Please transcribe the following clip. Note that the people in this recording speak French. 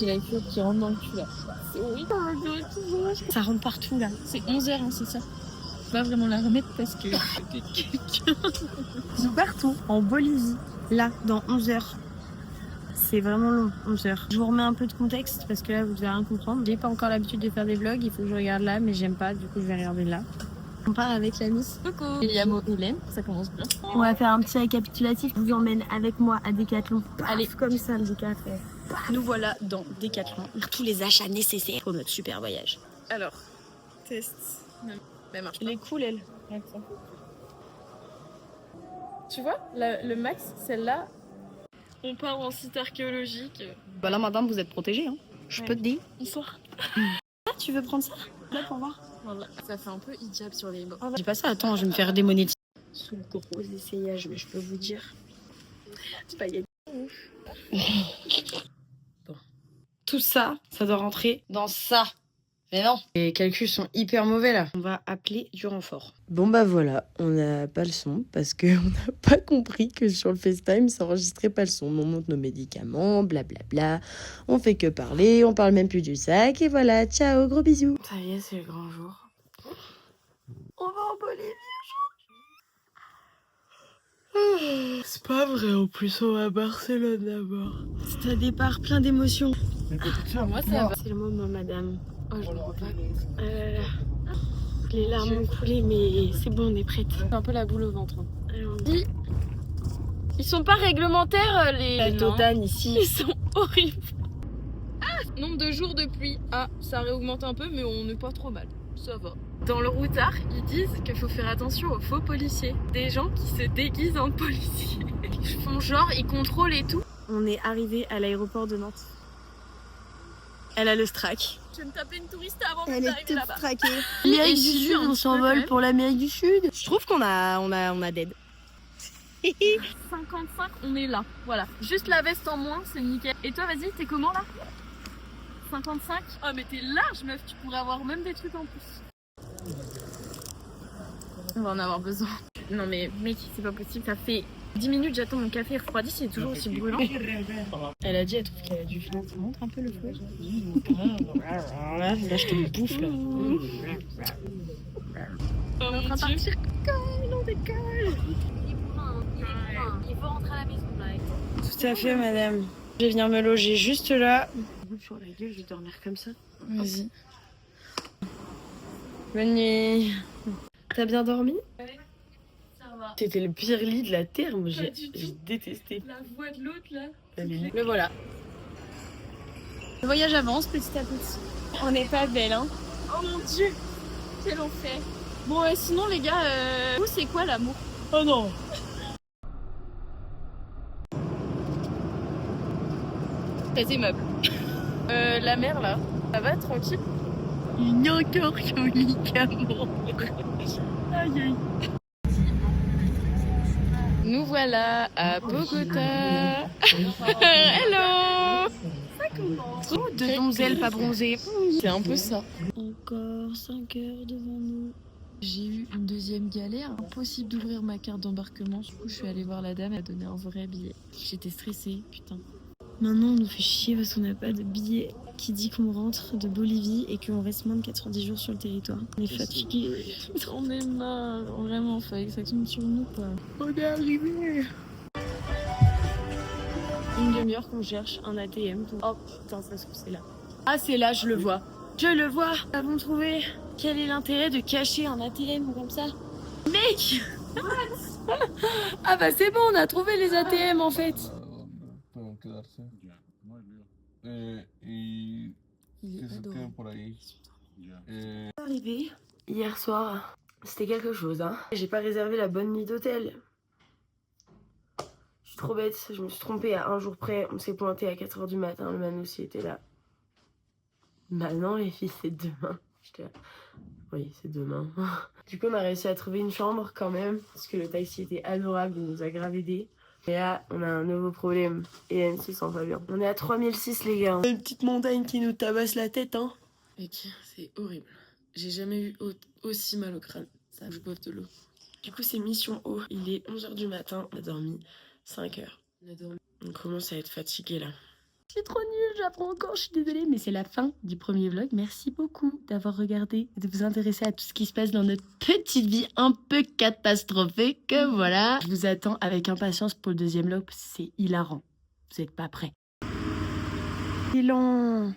J'ai la cuir qui rentre dans le cul là. C'est horrible. Ça rentre partout là. C'est 11h, hein, c'est ça. Je peux pas vraiment la remettre parce que Ils sont partout. En Bolivie, là, dans 11h. C'est vraiment long, 11h. Je vous remets un peu de contexte parce que là, vous devez rien comprendre. J'ai pas encore l'habitude de faire des vlogs. Il faut que je regarde là, mais j'aime pas. Du coup, je vais regarder là. On part avec la Miss. coucou. Iliamo Hélène, ça commence bien. On va faire un petit récapitulatif. Je vous emmène avec moi à Decathlon. Allez. Comme ça, le Decathlon. Nous voilà dans Decathlon. Tous les achats nécessaires pour notre super voyage. Alors, test. Elle marche pas. Elle est cool, elle. Tu vois, le max, celle-là, on part en site archéologique. Bah là, madame, vous êtes protégée, hein. Je peux te dire. Bonsoir. Ah, tu veux prendre ça? Là, pour voir. Voilà. Ça fait un peu hijab sur les bords. Dis pas ça, attends, je vais me faire démonétiser. Sous le gros essayage, mais je peux vous dire. C'est pas gagné. Bon. Tout ça, ça doit rentrer dans ça. Mais non. Les calculs sont hyper mauvais là. On va appeler du renfort. Bon bah voilà, on n'a pas le son parce qu'on n'a pas compris que sur le FaceTime ça enregistrait pas le son. On monte nos médicaments, blablabla. On fait que parler, on parle même plus du sac et voilà, ciao, gros bisous. Ça y est, c'est le grand jour. On va en Bolivie. C'est pas vrai, en plus on va à Barcelone d'abord. C'est un départ plein d'émotions. Moi, ça va. C'est le moment, madame. Oh, je me rends pas compte. Les larmes ont coulé, mais c'est bon, on est prête. J'ai un peu la boule au ventre. Alors, Ils sont pas réglementaires, les... la Non. totane ici. Ils sont horribles. Ah, nombre de jours de pluie. Ah, ça réaugmente un peu, mais on n'est pas trop mal. Ça va. Dans le routard, ils disent qu'il faut faire attention aux faux policiers. Des gens qui se déguisent en policiers. Ils font genre, ils contrôlent et tout. On est arrivé à l'aéroport de Nantes. Elle a le strack. Je vais me taper une touriste avant Elle est d'arriver toute là-bas. straquée. Et L'Amérique du Chili, Sud, un on petit peu, quand s'envole même. pour l'Amérique du Sud. Je trouve qu'on a dead. 55, on est là. Voilà. Juste la veste en moins, c'est nickel. Et toi, vas-y, t'es comment là 55. Oh, mais t'es large, meuf. Tu pourrais avoir même des trucs en plus. On va en avoir besoin. Non, mais mec, c'est pas possible. Ça fait 10 minutes, j'attends mon café refroidi. C'est toujours aussi brûlant. Elle a dit, elle trouve qu'elle a du flan. Montre un peu le fouet. Là, je te bouffe là. On est en train de partir. On décolle. Il faut rentrer à la maison là. Tout à fait, madame. Je vais venir me loger juste là. Sur la gueule, je vais dormir comme ça. Vas-y. Bonne nuit. T'as bien dormi? Ça va. C'était le pire lit de la terre, moi Pas j'ai du tout. détesté. La voix de l'autre là. Le voilà. Le voyage avance petit à petit. On n'est pas belle, hein? Oh mon dieu, quel enfer. Bon, sinon les gars, vous c'est quoi l'amour? Oh non! Très aimable. La mer là, ça va tranquille? Il y a encore qu'un médicament. Aïe aïe. Nous voilà à Bogota. Hello. Oh, deux donzelles pas bronzées. C'est un peu ça. Encore 5 heures devant nous. J'ai eu une deuxième galère. Impossible d'ouvrir ma carte d'embarquement. Du coup, je suis allée voir la dame, elle a donné un vrai billet. J'étais stressée, putain. Maintenant, on nous fait chier parce qu'on n'a pas de billet qui dit qu'on rentre de Bolivie et qu'on reste moins de 90 jours sur le territoire. On est fatigué. On est marre, vraiment, fallait que ça tombe sur nous quoi. On est arrivé. Une demi-heure qu'on cherche un ATM. Oh putain, ça se trouve c'est là. Ah, c'est là, je le vois. Je le vois. Nous avons trouvé. Quel est l'intérêt de cacher un ATM comme ça? Mec. Ah bah c'est bon, on a trouvé les ATM en fait. Pueden quedarse. Ya, muy bien. Y Il est que se adorable. queden por ahí. Ya. Arrivé hier soir, c'était quelque chose, hein. J'ai pas réservé la bonne nuit d'hôtel. Je suis trop bête, je me suis trompée à un jour près. On s'est pointé à 4h du matin, le man aussi était là. Bah non les filles, c'est demain. J'étais là. Oui, c'est demain. Du coup, on a réussi à trouver une chambre quand même, parce que le taxi était adorable, il nous a grave aidé. Et là, on a un nouveau problème. Et elle ne se sent pas bien. On est à 3006 les gars. Une petite montagne qui nous tabasse la tête, hein. Mec, c'est horrible. J'ai jamais eu aussi mal au crâne. Ça, je boive de l'eau. Du coup, c'est mission eau. Il est 11h du matin, on a dormi 5 heures. On a dormi. On commence à être fatigué là. C'est trop nul, j'apprends encore, je suis désolée, mais c'est la fin du premier vlog. Merci beaucoup d'avoir regardé et de vous intéresser à tout ce qui se passe dans notre petite vie un peu catastrophique. Voilà. Je vous attends avec impatience pour le deuxième vlog parce que c'est hilarant. Vous n'êtes pas prêts. C'est lent.